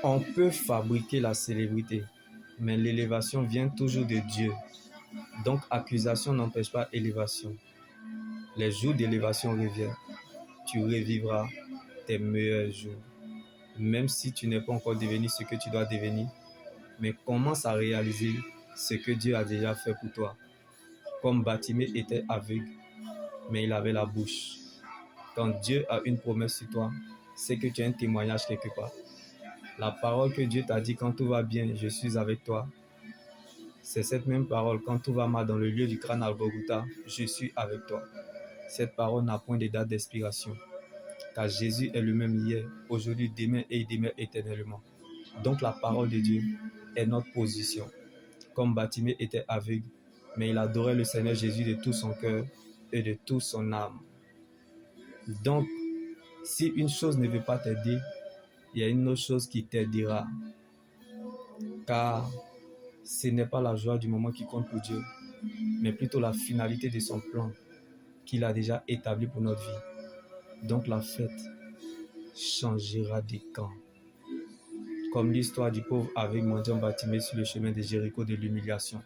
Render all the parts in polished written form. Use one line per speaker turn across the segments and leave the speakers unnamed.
On peut fabriquer la célébrité, mais l'élévation vient toujours de Dieu. Donc, accusation n'empêche pas élévation. Les jours d'élévation reviennent. Tu revivras tes meilleurs jours. Même si tu n'es pas encore devenu ce que tu dois devenir, mais commence à réaliser ce que Dieu a déjà fait pour toi. Comme Bartimée était aveugle, mais il avait la bouche. Quand Dieu a une promesse sur toi, c'est que tu as un témoignage quelque part. La parole que Dieu t'a dit quand tout va bien, je suis avec toi. C'est cette même parole quand tout va mal dans le lieu du crâne à Golgotha, je suis avec toi. Cette parole n'a point de date d'expiration, car Jésus est le même hier, aujourd'hui, demain et demain éternellement. Donc la parole de Dieu est notre position. Comme Bartimée était aveugle, mais il adorait le Seigneur Jésus de tout son cœur et de toute son âme. Donc, si une chose ne veut pas t'aider, il y a une autre chose qui t'aidera. Car ce n'est pas la joie du moment qui compte pour Dieu, mais plutôt la finalité de son plan qu'il a déjà établi pour notre vie. Donc la fête changera de camp. Comme l'histoire du pauvre avec mendiant Bartimée sur le chemin de Jéricho de l'humiliation.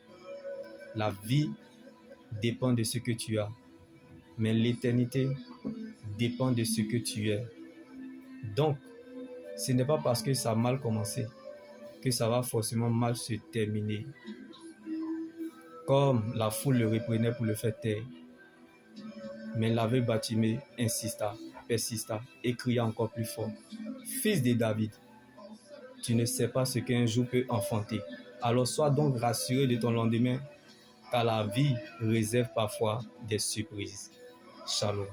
La vie dépend de ce que tu as, mais l'éternité dépend de ce que tu es. Donc, ce n'est pas parce que ça a mal commencé que ça va forcément mal se terminer. Comme la foule le reprenait pour le faire taire. Mais l'aveugle Bartimée insista, persista et cria encore plus fort. Fils de David, tu ne sais pas ce qu'un jour peut enfanter. Alors sois donc rassuré de ton lendemain, car la vie réserve parfois des surprises. Shalom.